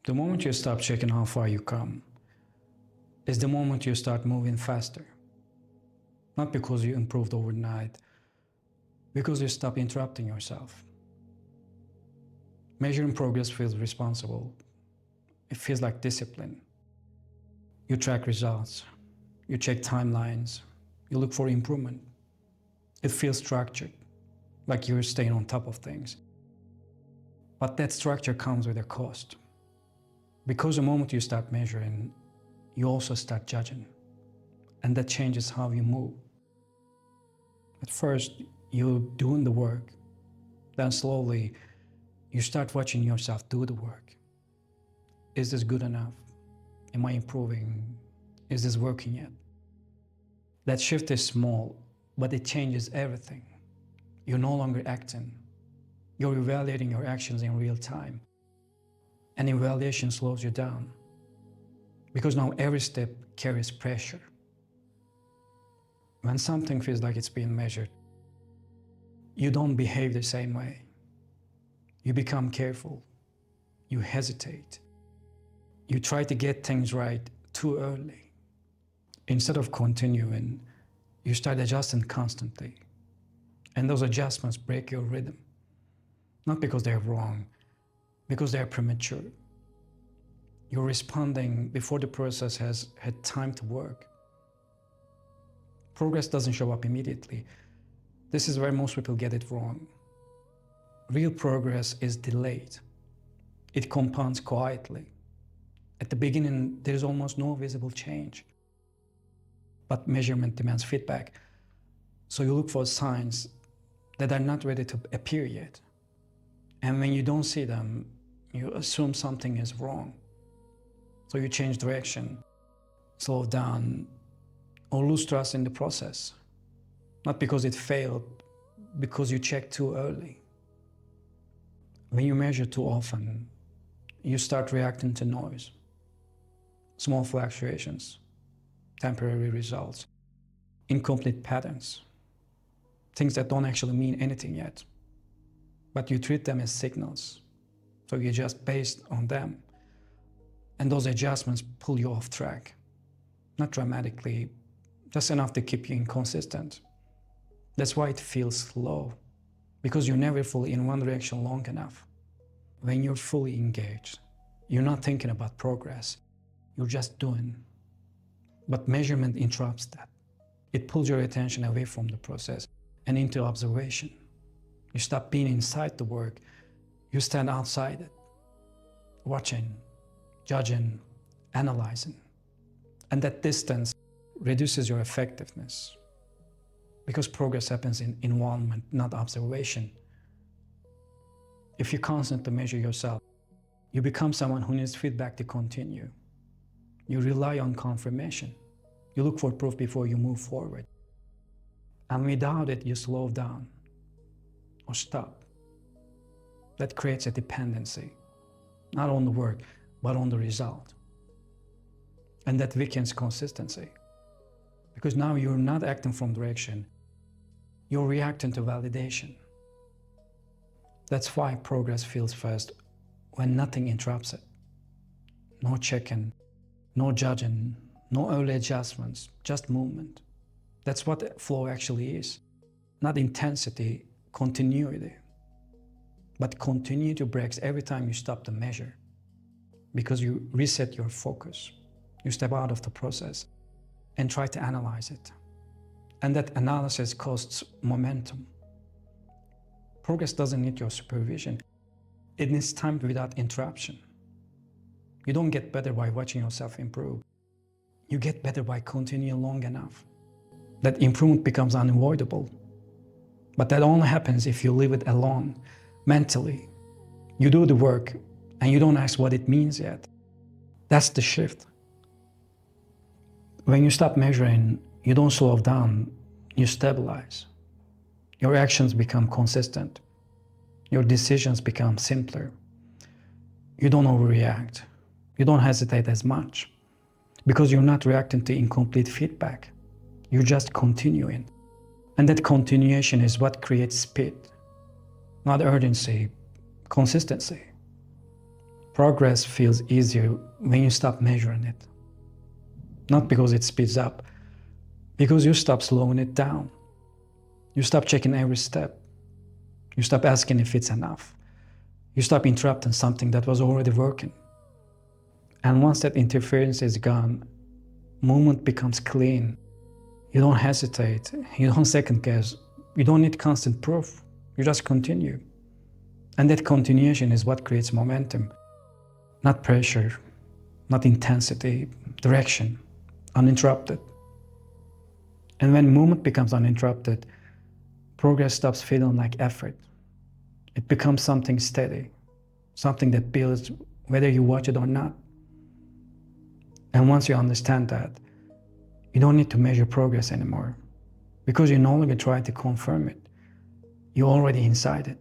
The moment you stop checking how far you come is the moment you start moving faster. Not because you improved overnight, because you stop interrupting yourself. Measuring progress feels responsible. It feels like discipline. You track results, you check timelines, you look for improvement. It feels structured, like you're staying on top of things. But that structure comes with a cost. Because the moment you start measuring, you also start judging. And that changes how you move. At first, you're doing the work. Then slowly, you start watching yourself do the work. Is this good enough? Am I improving? Is this working yet? That shift is small, but it changes everything. You're no longer acting. You're evaluating your actions in real time. And evaluation slows you down. Because now every step carries pressure. When something feels like it's being measured, you don't behave the same way. You become careful. You hesitate. You try to get things right too early. Instead of continuing, you start adjusting constantly. And those adjustments break your rhythm. Not because they're wrong, because they're premature. You're responding before the process has had time to work. Progress doesn't show up immediately. This is where most people get it wrong. Real progress is delayed. It compounds quietly. At the beginning, there's almost no visible change. But measurement demands feedback. So you look for signs that are not ready to appear yet. And when you don't see them, you assume something is wrong. So you change direction, slow down, or lose trust in the process. Not because it failed, because you checked too early. When you measure too often, you start reacting to noise. Small fluctuations, temporary results, incomplete patterns, things that don't actually mean anything yet. But you treat them as signals, so you adjust based on them. And those adjustments pull you off track. Not dramatically, just enough to keep you inconsistent. That's why it feels slow, because you're never fully in one direction long enough. When you're fully engaged, you're not thinking about progress, you're just doing. But measurement interrupts that. It pulls your attention away from the process and into observation. You stop being inside the work, you stand outside it, watching, judging, analyzing. And that distance reduces your effectiveness. Because progress happens in involvement, not observation. If you constantly measure yourself, you become someone who needs feedback to continue. You rely on confirmation. You look for proof before you move forward. And without it, you slow down or stop. That creates a dependency, not on the work, but on the result. And that weakens consistency. Because now you're not acting from direction, you're reacting to validation. That's why progress feels fast when nothing interrupts it. No checking, no judging, no early adjustments, just movement. That's what flow actually is. Not intensity, continuity. But continuity breaks every time you stop the measure. Because you reset your focus. You step out of the process and try to analyze it. And that analysis costs momentum. Progress doesn't need your supervision. It needs time without interruption. You don't get better by watching yourself improve. You get better by continuing long enough. That improvement becomes unavoidable. But that only happens if you leave it alone, mentally. You do the work and you don't ask what it means yet. That's the shift. When you stop measuring, you don't slow down, you stabilize. Your actions become consistent. Your decisions become simpler. You don't overreact. You don't hesitate as much because you're not reacting to incomplete feedback. You're just continuing. And that continuation is what creates speed, not urgency, consistency. Progress feels easier when you stop measuring it. Not because it speeds up, because you stop slowing it down. You stop checking every step. You stop asking if it's enough. You stop interrupting something that was already working. And once that interference is gone, movement becomes clean. You don't hesitate. You don't second guess. You don't need constant proof. You just continue. And that continuation is what creates momentum. Not pressure, not intensity, direction, uninterrupted. And when movement becomes uninterrupted, progress stops feeling like effort. It becomes something steady, something that builds whether you watch it or not. And once you understand that, you don't need to measure progress anymore because you're no longer trying to confirm it. You're already inside it.